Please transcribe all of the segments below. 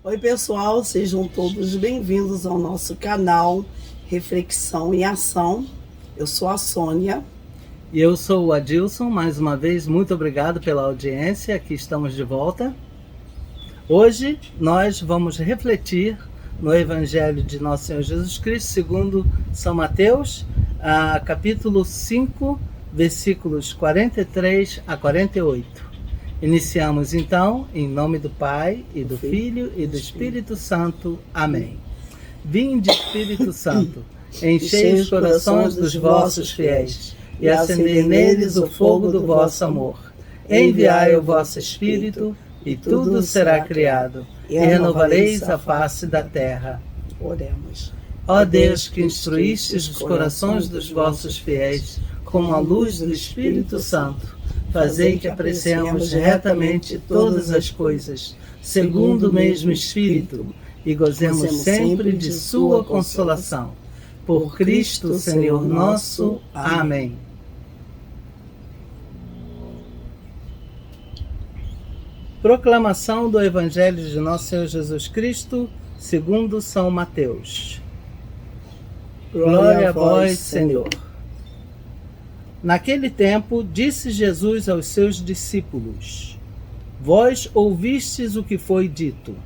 Oi pessoal, sejam todos bem-vindos ao nosso canal Reflexão em Ação. Eu sou a Sônia. E eu sou o Adilson. Mais uma vez, muito obrigado pela audiência, aqui estamos de volta. Hoje nós vamos refletir no Evangelho de Nosso Senhor Jesus Cristo, segundo São Mateus, capítulo 5, versículos 43 a 48. Iniciamos então, em nome do Pai, e do Filho, e do Espírito Santo. Amém. Vinde, Espírito Santo, enchei os corações dos vossos fiéis, e acendei neles o fogo do vosso amor. Enviai o vosso Espírito, e tudo será criado, e renovareis a face da terra. Oremos. Ó Deus, que instruístes os corações dos vossos fiéis com a luz do Espírito Santo, fazei que apreciemos retamente todas as coisas, segundo o mesmo Espírito, e gozemos sempre de sua consolação. Por Cristo, Senhor nosso. Amém. Proclamação do Evangelho de Nosso Senhor Jesus Cristo, segundo São Mateus. Glória a vós, Senhor. Naquele tempo, disse Jesus aos seus discípulos: Vós ouvistes o que foi dito: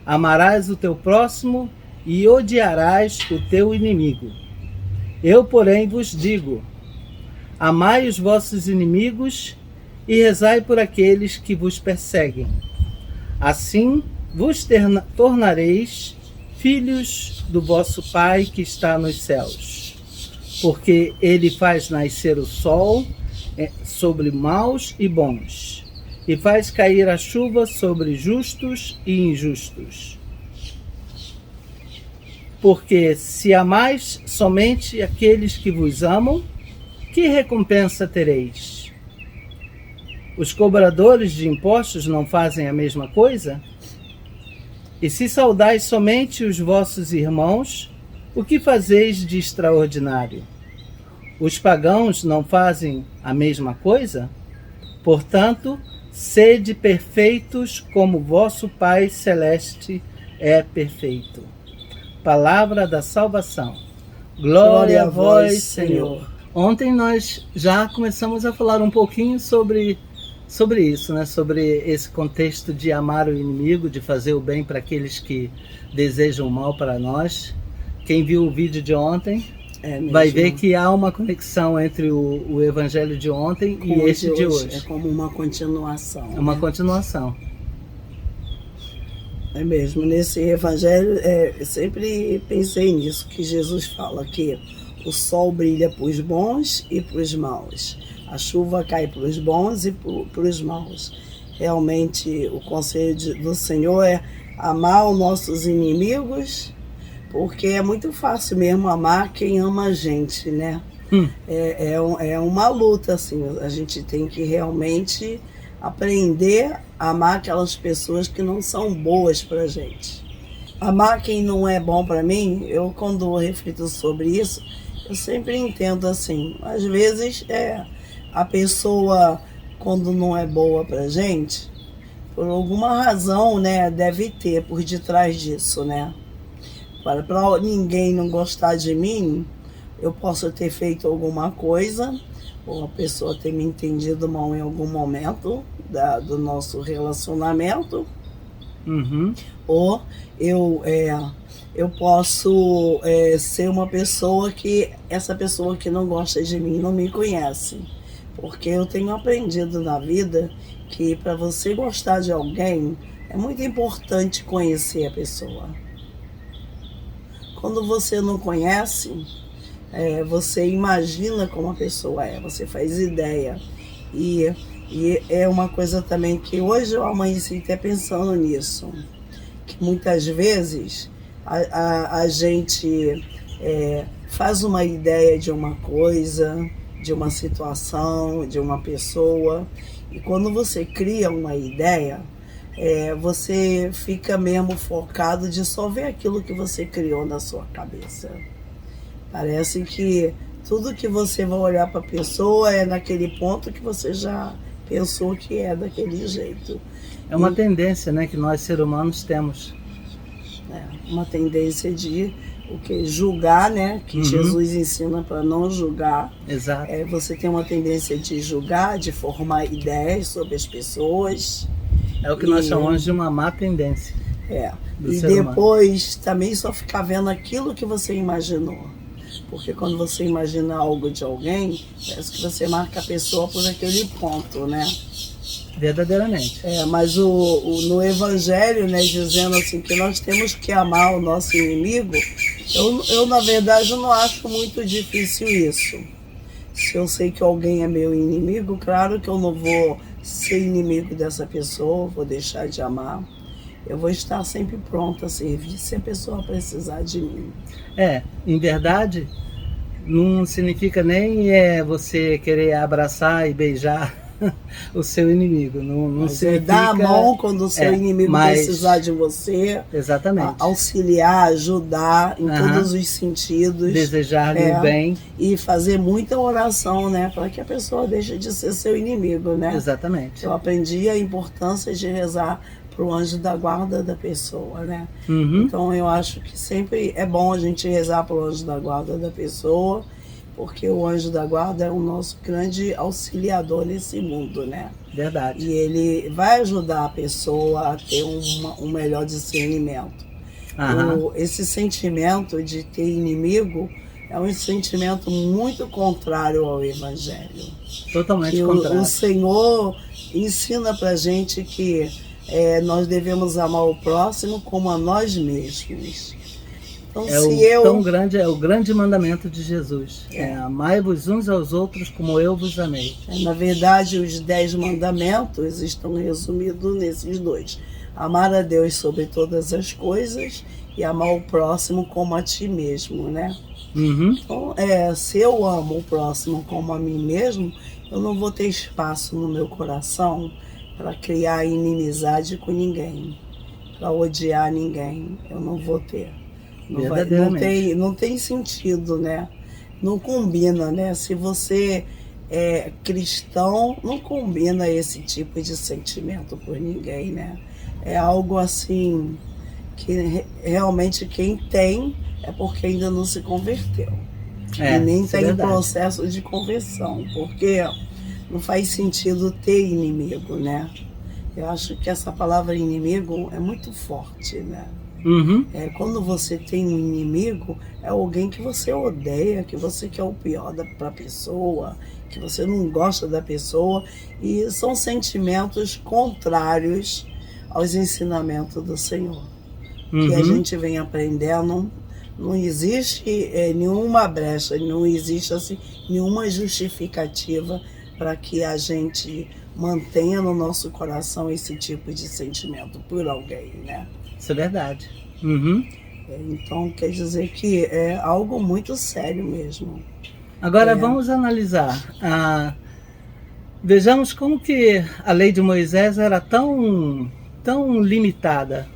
amarás o teu próximo e odiarás o teu inimigo. Eu, porém, vos digo: amai os vossos inimigos e rezai por aqueles que vos perseguem. Assim vos tornareis filhos do vosso Pai que está nos céus. Porque ele faz nascer o sol sobre maus e bons, e faz cair a chuva sobre justos e injustos. Porque se amais somente aqueles que vos amam, que recompensa tereis? Os cobradores de impostos não fazem a mesma coisa? E se saudais somente os vossos irmãos, o que fazeis de extraordinário? Os pagãos não fazem a mesma coisa? Portanto, sede perfeitos como vosso Pai Celeste é perfeito. Palavra da salvação. Glória a vós, Senhor. Ontem nós já começamos a falar um pouquinho sobre isso, né? Sobre esse contexto de amar o inimigo, de fazer o bem para aqueles que desejam o mal para nós. Quem viu o vídeo de ontem vai ver que há uma conexão entre o evangelho de ontem com e este de hoje. É como uma continuação. É uma continuação. É mesmo. Nesse evangelho, eu sempre pensei nisso, que Jesus fala que o sol brilha para os bons e para os maus. A chuva cai para os bons e para os maus. Realmente, o conselho do Senhor é amar os nossos inimigos, porque é muito fácil mesmo amar quem ama a gente, né? É uma luta, assim. A gente tem que realmente aprender a amar aquelas pessoas que não são boas pra gente. Amar quem não é bom pra mim, eu quando reflito sobre isso, eu sempre entendo assim, às vezes a pessoa, quando não é boa pra gente, por alguma razão, né, deve ter por detrás disso, né? Para ninguém não gostar de mim, eu posso ter feito alguma coisa, ou a pessoa ter me entendido mal em algum momento do nosso relacionamento, ou eu posso ser uma pessoa que essa pessoa que não gosta de mim não me conhece. Porque eu tenho aprendido na vida que para você gostar de alguém, é muito importante conhecer a pessoa. Quando você não conhece, você imagina como a pessoa é, você faz ideia. E é uma coisa também que hoje eu amanheci até pensando nisso, que muitas vezes a gente faz uma ideia de uma coisa, de uma situação, de uma pessoa, e quando você cria uma ideia, você fica mesmo focado de só ver aquilo que você criou na sua cabeça. Parece que tudo que você vai olhar para a pessoa é naquele ponto que você já pensou que é daquele jeito. É uma tendência, né, que nós seres humanos temos Uma tendência de o que julgar, né? Que Jesus ensina para não julgar. Exato. Você tem uma tendência de julgar, de formar ideias sobre as pessoas. É o que nós chamamos de uma má tendência. E depois também só ficar vendo aquilo que você imaginou. Porque quando você imagina algo de alguém, parece que você marca a pessoa por aquele ponto, né? Verdadeiramente. Mas no Evangelho, né, dizendo assim que nós temos que amar o nosso inimigo, eu na verdade não acho muito difícil isso. Se eu sei que alguém é meu inimigo, claro que eu não vou ser inimigo dessa pessoa, vou deixar de amar. Eu vou estar sempre pronta a servir se a pessoa precisar de mim. Em verdade, não significa nem você querer abraçar e beijar o seu inimigo. Não significa dar a mão quando o seu inimigo precisar de você. Exatamente. Auxiliar, ajudar em todos os sentidos. Desejar-lhe o bem. E fazer muita oração, né? Para que a pessoa deixe de ser seu inimigo, né? Exatamente. Eu aprendi a importância de rezar para o anjo da guarda da pessoa, né? Então eu acho que sempre é bom a gente rezar para o anjo da guarda da pessoa, porque o anjo da guarda é o nosso grande auxiliador nesse mundo, né? Verdade. E ele vai ajudar a pessoa a ter um melhor discernimento. Esse sentimento de ter inimigo é um sentimento muito contrário ao Evangelho. Totalmente contrário. O Senhor ensina pra gente que nós devemos amar o próximo como a nós mesmos. Então, é o grande mandamento de Jesus. Amai-vos uns aos outros como eu vos amei. Na verdade, os 10 mandamentos estão resumidos nesses 2. Amar a Deus sobre todas as coisas e amar o próximo como a ti mesmo, né? Então, se eu amo o próximo como a mim mesmo, eu não vou ter espaço no meu coração para criar inimizade com ninguém, para odiar ninguém. Eu não vou ter. Não tem sentido, né? Não combina, né? Se você é cristão, não combina esse tipo de sentimento por ninguém, né? É algo assim que realmente quem tem é porque ainda não se converteu. E nem está em processo de conversão, porque não faz sentido ter inimigo, né? Eu acho que essa palavra inimigo é muito forte, né? Quando você tem um inimigo, é alguém que você odeia, que você quer o pior para a pessoa, que você não gosta da pessoa, e são sentimentos contrários aos ensinamentos do Senhor. Que a gente vem aprendendo, não existe nenhuma brecha, não existe assim, nenhuma justificativa para que a gente mantenha no nosso coração esse tipo de sentimento por alguém, né? Isso é verdade. Então, quer dizer que é algo muito sério mesmo. Agora vamos analisar. Vejamos como que a lei de Moisés era tão limitada.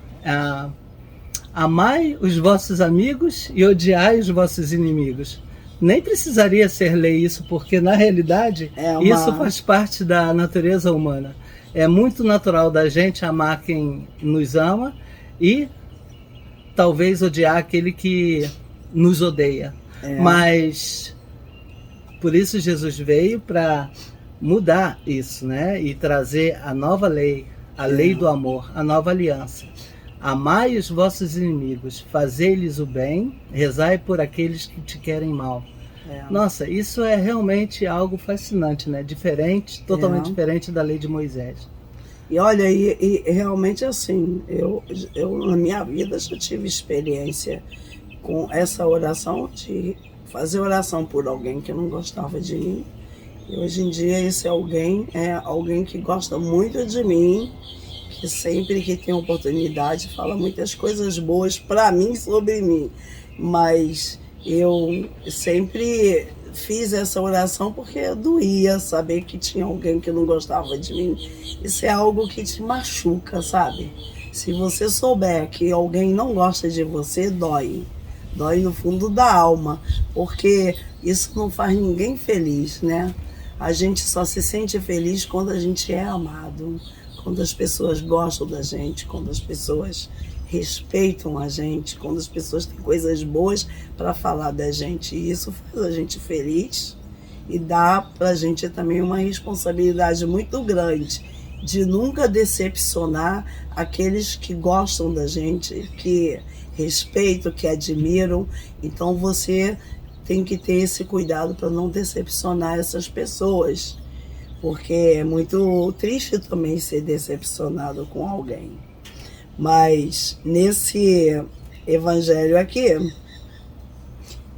Amai os vossos amigos e odiai os vossos inimigos. Nem precisaria ser lei isso, porque na realidade isso faz parte da natureza humana. É muito natural da gente amar quem nos ama e talvez odiar aquele que nos odeia. Mas por isso Jesus veio para mudar isso, né? E trazer a nova lei, a lei do amor, a nova aliança. Amai os vossos inimigos, fazei-lhes o bem, rezai por aqueles que te querem mal. Nossa, isso é realmente algo fascinante, né? Diferente, totalmente diferente da lei de Moisés. E olha, e realmente assim, eu na minha vida já tive experiência com essa oração, de fazer oração por alguém que não gostava de mim. E hoje em dia esse alguém é alguém que gosta muito de mim, que sempre que tem oportunidade fala muitas coisas boas para mim, sobre mim. Mas eu sempre fiz essa oração porque doía saber que tinha alguém que não gostava de mim. Isso é algo que te machuca, sabe? Se você souber que alguém não gosta de você, dói. Dói no fundo da alma, porque isso não faz ninguém feliz, né? A gente só se sente feliz quando a gente é amado, quando as pessoas gostam da gente, quando as pessoas respeitam a gente, quando as pessoas têm coisas boas para falar da gente. E isso faz a gente feliz e dá para a gente também uma responsabilidade muito grande de nunca decepcionar aqueles que gostam da gente, que respeitam, que admiram. Então você tem que ter esse cuidado para não decepcionar essas pessoas, porque é muito triste também ser decepcionado com alguém. Mas nesse evangelho aqui,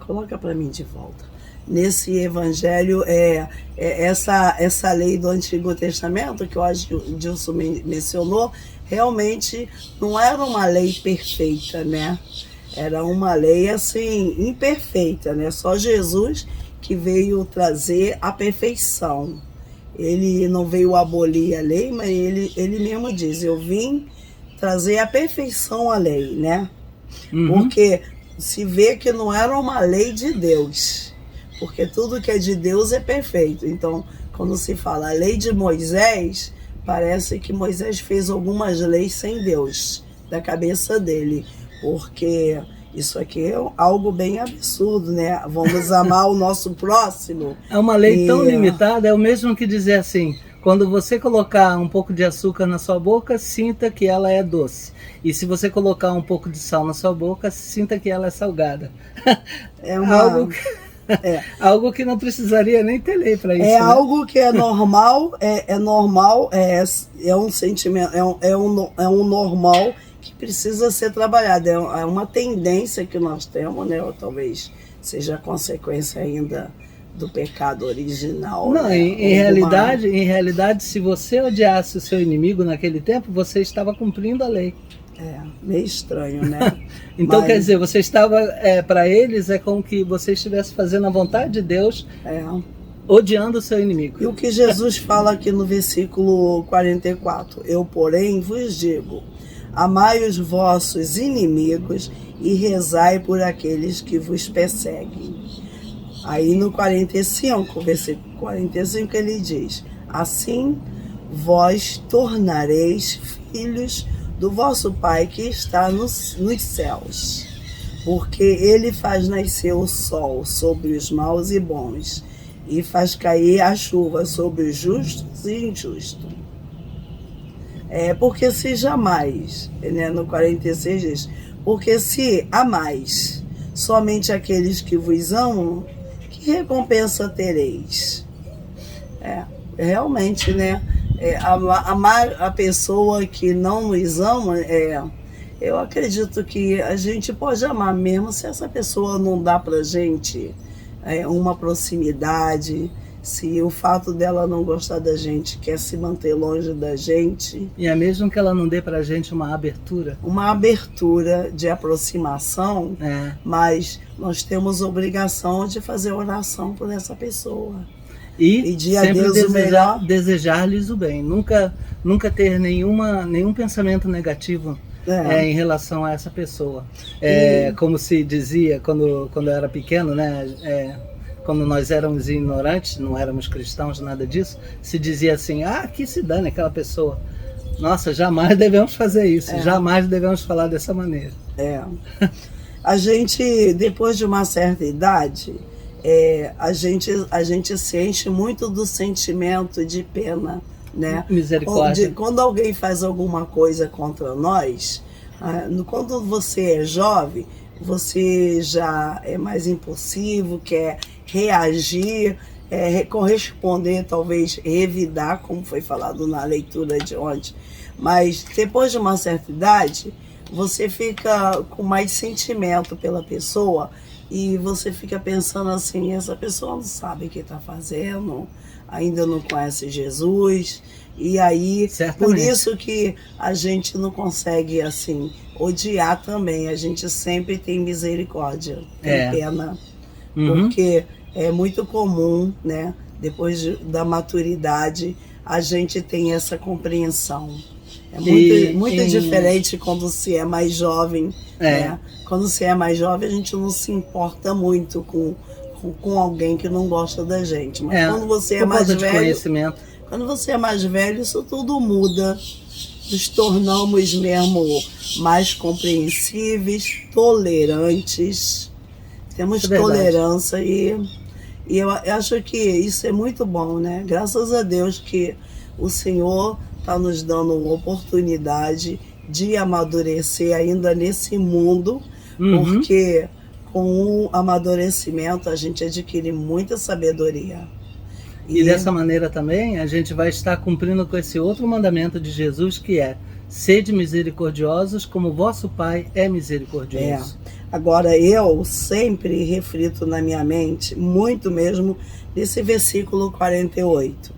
coloca para mim de volta. Nesse evangelho, essa lei do Antigo Testamento, que eu acho que o Dilson mencionou, realmente não era uma lei perfeita, né? Era uma lei, assim, imperfeita, né? Só Jesus que veio trazer a perfeição. Ele não veio abolir a lei, mas ele mesmo diz, eu vim trazer a perfeição à lei, né? Porque se vê que não era uma lei de Deus, porque tudo que é de Deus é perfeito. Então, quando se fala a lei de Moisés, parece que Moisés fez algumas leis sem Deus, da cabeça dele, porque isso aqui é algo bem absurdo, né? Vamos amar o nosso próximo. É uma lei tão limitada, é o mesmo que dizer assim, quando você colocar um pouco de açúcar na sua boca, sinta que ela é doce. E se você colocar um pouco de sal na sua boca, sinta que ela é salgada. É uma... algo que não precisaria nem ter lei para isso. É, né? Algo que é normal, normal, é um sentimento, é um normal que precisa ser trabalhado. É uma tendência que nós temos, né? Ou talvez seja consequência ainda do pecado original. Não, né? em realidade, se você odiasse o seu inimigo naquele tempo, você estava cumprindo a lei. Meio estranho, né? Então, quer dizer, você estava, para eles, é como que você estivesse fazendo a vontade de Deus, odiando o seu inimigo. E o que Jesus fala aqui no versículo 44, eu, porém, vos digo, amai os vossos inimigos e rezai por aqueles que vos perseguem. Aí no 45, versículo 45, ele diz, assim vós tornareis filhos do vosso Pai que está nos céus, porque ele faz nascer o sol sobre os maus e bons, e faz cair a chuva sobre os justos e injustos. Porque se jamais, né, no 46 diz, porque se amais somente aqueles que vos amam, que recompensa tereis? Realmente, né? Amar a pessoa que não nos ama, eu acredito que a gente pode amar mesmo se essa pessoa não dá pra gente uma proximidade, se o fato dela não gostar da gente, quer se manter longe da gente. E é mesmo que ela não dê pra gente uma abertura? Uma abertura de aproximação, mas nós temos obrigação de fazer oração por essa pessoa. E sempre desejar-lhes o bem, nunca ter nenhum pensamento negativo em relação a essa pessoa. Como se dizia quando eu era pequeno, né? Quando nós éramos ignorantes, não éramos cristãos, nada disso, se dizia assim, que se dane aquela pessoa. Nossa, jamais devemos fazer isso, jamais devemos falar dessa maneira. A gente, depois de uma certa idade, a gente se enche muito do sentimento de pena, né? Misericórdia. Quando alguém faz alguma coisa contra nós, quando você é jovem, você já é mais impulsivo, quer reagir, corresponder, talvez revidar, como foi falado na leitura de ontem. Mas depois de uma certa idade, você fica com mais sentimento pela pessoa e você fica pensando assim, essa pessoa não sabe o que está fazendo, ainda não conhece Jesus, e aí, por isso que a gente não consegue, assim, odiar também, a gente sempre tem misericórdia, tem pena, porque é muito comum, né, depois da maturidade, a gente tem essa compreensão. Muito diferente quando se é mais jovem, né? Quando se é mais jovem, a gente não se importa muito com alguém que não gosta da gente. Mas quando você é mais velho, isso tudo muda. nos tornamos mesmo mais compreensíveis, tolerantes, temos tolerância e eu acho que isso é muito bom, né? Graças a Deus que o Senhor está nos dando uma oportunidade de amadurecer ainda nesse mundo, porque com o amadurecimento a gente adquire muita sabedoria. E dessa maneira também a gente vai estar cumprindo com esse outro mandamento de Jesus, que é: sede misericordiosos como vosso Pai é misericordioso. Agora eu sempre reflito na minha mente, muito mesmo, nesse versículo 48.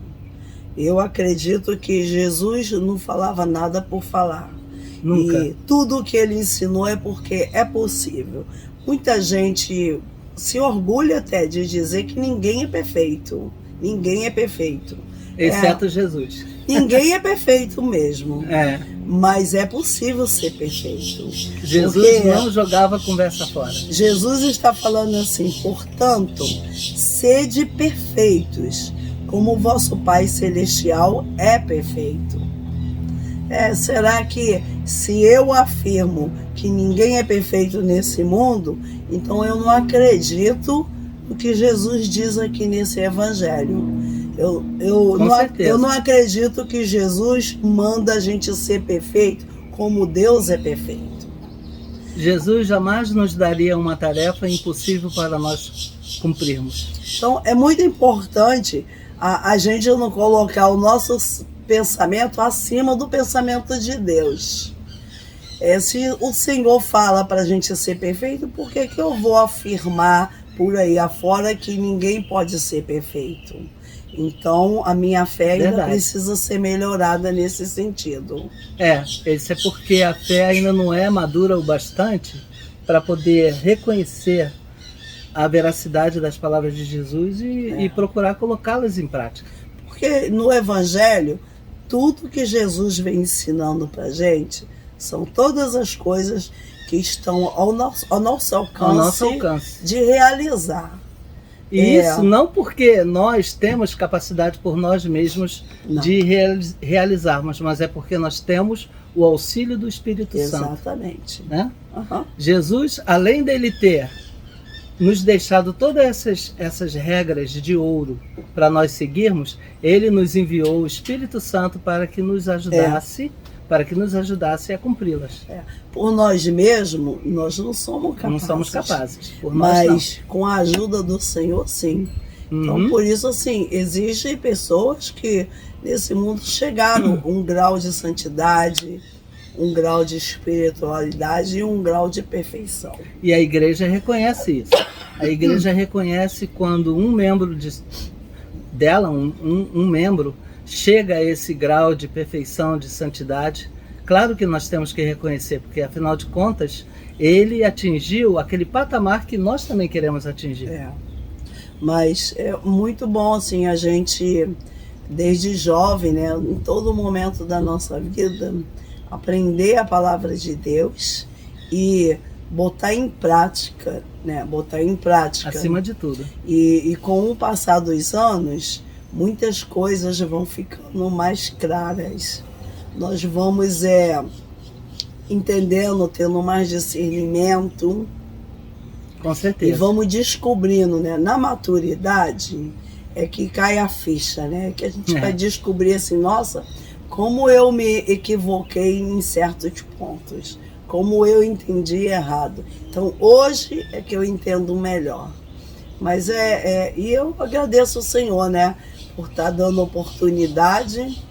Eu acredito que Jesus não falava nada por falar. Nunca. E tudo o que ele ensinou é porque é possível. Muita gente se orgulha até de dizer que ninguém é perfeito. Ninguém é perfeito. Exceto Jesus. Ninguém é perfeito mesmo. Mas é possível ser perfeito. Jesus não jogava conversa fora. Jesus está falando assim: portanto, sede perfeitos, como o vosso Pai Celestial é perfeito. Será que se eu afirmo que ninguém é perfeito nesse mundo, então eu não acredito no que Jesus diz aqui nesse Evangelho? Eu não acredito que Jesus manda a gente ser perfeito como Deus é perfeito. Jesus jamais nos daria uma tarefa impossível para nós cumprirmos. Então é muito importante a gente não colocar o nosso pensamento acima do pensamento de Deus. Se o Senhor fala para a gente ser perfeito, por que eu vou afirmar por aí afora que ninguém pode ser perfeito? Então, a minha fé ainda precisa ser melhorada nesse sentido. Isso é porque a fé ainda não é madura o bastante para poder reconhecer a veracidade das palavras de Jesus e procurar colocá-las em prática. Porque no Evangelho, tudo que Jesus vem ensinando para a gente são todas as coisas que estão ao nosso alcance de realizar. E isso não porque nós temos capacidade por nós mesmos de realizarmos, mas é porque nós temos o auxílio do Espírito Santo. Exatamente. Né? Jesus, além dele ter nos deixado todas essas regras de ouro para nós seguirmos, ele nos enviou o Espírito Santo para que nos ajudasse, a cumpri-las. Por nós mesmos, nós não somos capazes. Não somos capazes. Mas com a ajuda do Senhor, sim. Então, por isso, assim, existem pessoas que nesse mundo chegaram a um grau de santidade, um grau de espiritualidade e um grau de perfeição. E a igreja reconhece isso. A igreja reconhece quando um membro dela, um membro, chega a esse grau de perfeição, de santidade. Claro que nós temos que reconhecer, porque afinal de contas, ele atingiu aquele patamar que nós também queremos atingir. Mas é muito bom, assim, a gente, desde jovem, né, em todo momento da nossa vida, aprender a palavra de Deus e botar em prática, né? Botar em prática. Acima de tudo. E com o passar dos anos, muitas coisas vão ficando mais claras. Nós vamos entendendo, tendo mais discernimento. Com certeza. E vamos descobrindo, né? Na maturidade é que cai a ficha, né? Que a gente vai descobrir assim, nossa, como eu me equivoquei em certos pontos, como eu entendi errado. Então hoje é que eu entendo melhor. Mas e eu agradeço ao Senhor, né, por estar dando oportunidade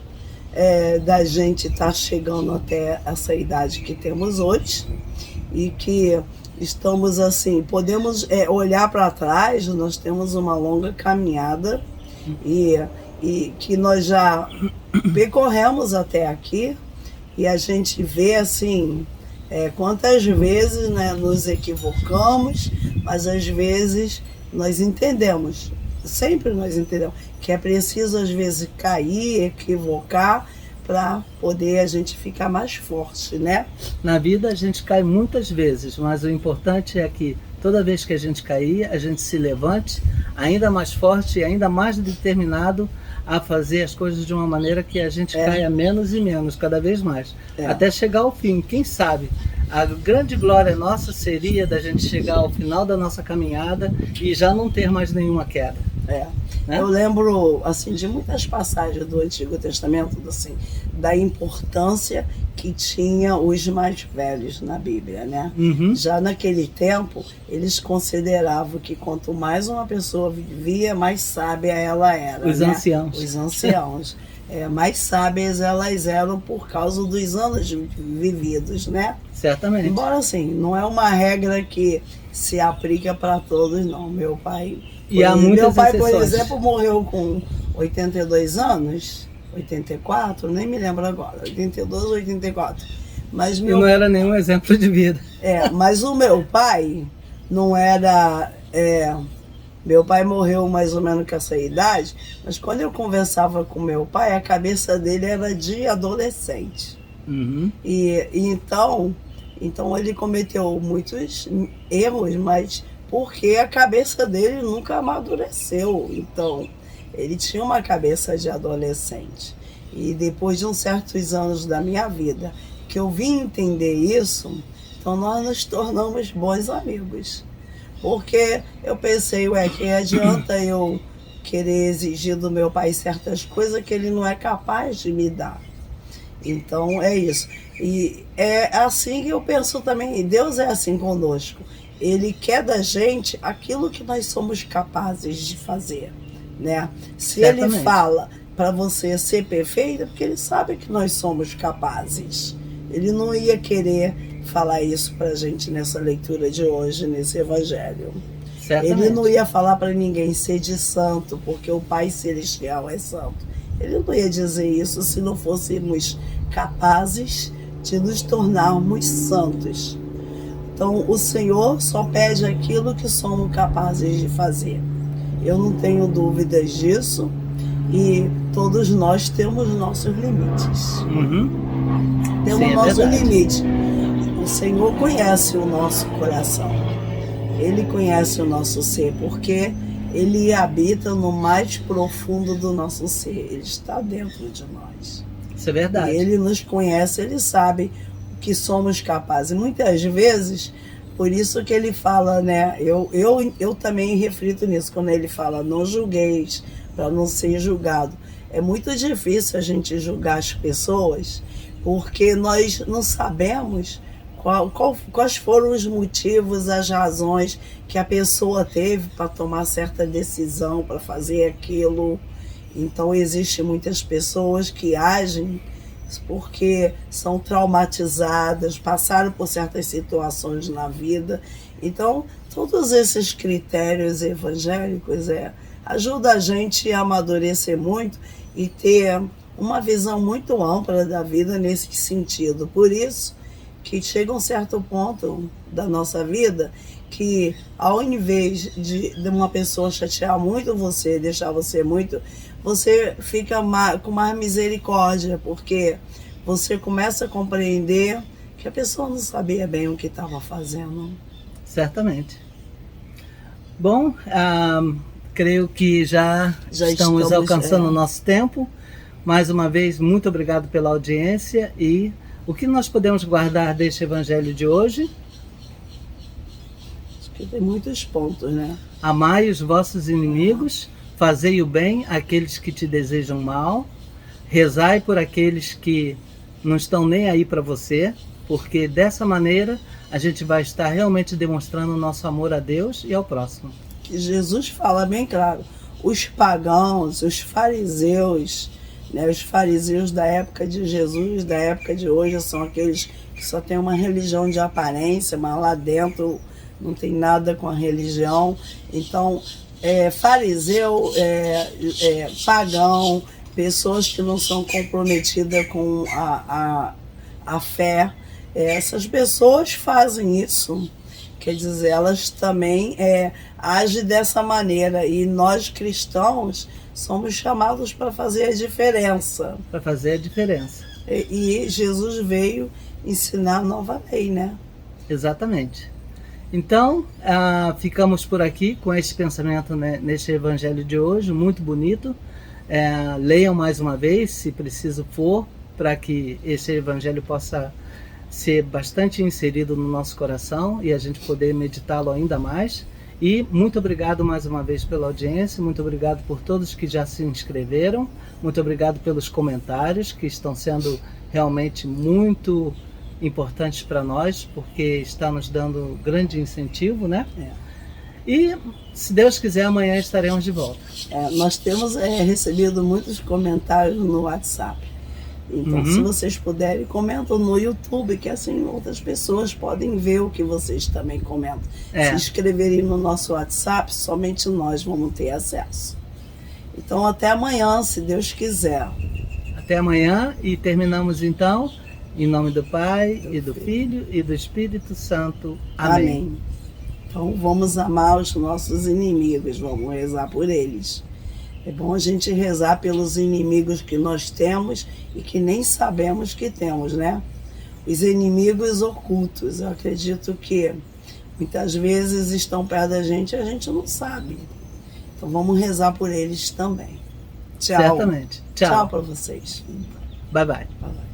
da gente estar chegando até essa idade que temos hoje e que estamos assim, podemos olhar para trás, nós temos uma longa caminhada e que nós já percorremos até aqui e a gente vê assim quantas vezes, né, nos equivocamos, mas às vezes nós entendemos, sempre nós entendemos que é preciso às vezes cair, equivocar para poder a gente ficar mais forte, né? Na vida a gente cai muitas vezes, mas o importante é que toda vez que a gente cair, a gente se levante ainda mais forte, ainda mais determinado a fazer as coisas de uma maneira que a gente caia menos e menos, cada vez mais, até chegar ao fim. Quem sabe a grande glória nossa seria da gente chegar ao final da nossa caminhada e já não ter mais nenhuma queda. Né? Eu lembro assim de muitas passagens do Antigo Testamento assim, da importância que tinha os mais velhos na Bíblia, né? Já naquele tempo eles consideravam que quanto mais uma pessoa vivia, mais sábia ela era. Os anciãos. Os anciãos. Mais sábias elas eram por causa dos anos vividos, né? Certamente. Embora assim, não é uma regra que se aplica para todos, não. Meu pai, por exemplo, morreu com 82 anos, 84, nem me lembro agora, 82 ou 84. Mas não era nenhum exemplo de vida. Mas o meu pai não era... Meu pai morreu mais ou menos com essa idade, mas quando eu conversava com meu pai, a cabeça dele era de adolescente. E então ele cometeu muitos erros, mas porque a cabeça dele nunca amadureceu. Então, ele tinha uma cabeça de adolescente. E depois de uns certos anos da minha vida, que eu vim entender isso, então nós nos tornamos bons amigos. Porque eu pensei, que adianta eu querer exigir do meu pai certas coisas que ele não é capaz de me dar. Então é isso. E é assim que eu penso também, Deus é assim conosco. Ele quer da gente aquilo que nós somos capazes de fazer, né? Se Ele fala para você ser perfeito, é porque Ele sabe que nós somos capazes. Ele não ia querer falar isso para a gente nessa leitura de hoje, nesse evangelho. Certamente. Ele não ia falar para ninguém ser de santo, porque o Pai Celestial é santo. Ele não ia dizer isso se não fôssemos capazes de nos tornarmos santos. Então, o Senhor só pede aquilo que somos capazes de fazer. Eu não tenho dúvidas disso e todos nós temos nossos limites. Temos nosso limite. O Senhor conhece o nosso coração. Ele conhece o nosso ser, porque Ele habita no mais profundo do nosso ser. Ele está dentro de nós. Isso é verdade. E Ele nos conhece, Ele sabe o que somos capazes. Muitas vezes, por isso que Ele fala, né? Eu também reflito nisso, quando Ele fala, não julgueis, para não ser julgado. É muito difícil a gente julgar as pessoas, porque nós não sabemos quais foram os motivos, as razões que a pessoa teve para tomar certa decisão, para fazer aquilo. Então, existem muitas pessoas que agem porque são traumatizadas, passaram por certas situações na vida. Então, todos esses critérios evangélicos ajudam a gente a amadurecer muito e ter uma visão muito ampla da vida nesse sentido. Por isso que chega um certo ponto da nossa vida que, ao invés de uma pessoa chatear muito você, deixar você muito, você fica com mais misericórdia, porque você começa a compreender que a pessoa não sabia bem o que estava fazendo. Certamente. Bom, creio que já estamos alcançando o nosso tempo. Mais uma vez, muito obrigado pela audiência. E o que nós podemos guardar deste evangelho de hoje? Acho que tem muitos pontos, né? Amai os vossos inimigos, fazei o bem àqueles que te desejam mal, rezai por aqueles que não estão nem aí para você, porque dessa maneira a gente vai estar realmente demonstrando o nosso amor a Deus e ao próximo. Que Jesus fala bem claro, os pagãos, os fariseus, né, os fariseus da época de Jesus, da época de hoje, são aqueles que só têm uma religião de aparência, mas lá dentro não tem nada com a religião. Então, fariseu, pagão, pessoas que não são comprometidas com a fé, essas pessoas fazem isso. Quer dizer, elas também agem dessa maneira. E nós cristãos somos chamados para fazer a diferença. Para fazer a diferença. E Jesus veio ensinar a nova lei, né? Exatamente. Então, ficamos por aqui com esse pensamento, né, neste evangelho de hoje, muito bonito. Leiam mais uma vez, se preciso for, para que esse evangelho possa ser bastante inserido no nosso coração e a gente poder meditá-lo ainda mais. E muito obrigado mais uma vez pela audiência, muito obrigado por todos que já se inscreveram, muito obrigado pelos comentários que estão sendo realmente muito importantes para nós, porque está nos dando grande incentivo, né? E, se Deus quiser, amanhã estaremos de volta. Nós temos recebido muitos comentários no WhatsApp. Então, se vocês puderem, comentam no YouTube, que assim outras pessoas podem ver o que vocês também comentam. Se inscreverem no nosso WhatsApp, somente nós vamos ter acesso. Então, até amanhã, se Deus quiser. Até amanhã, e terminamos então, em nome do Pai, e do Filho, e do Espírito Santo. Amém. Então, vamos amar os nossos inimigos, vamos rezar por eles. É bom a gente rezar pelos inimigos que nós temos e que nem sabemos que temos, né? Os inimigos ocultos, eu acredito que muitas vezes estão perto da gente e a gente não sabe. Então vamos rezar por eles também. Tchau. Certamente. Tchau. Tchau para vocês. Bye, bye. Bye, bye.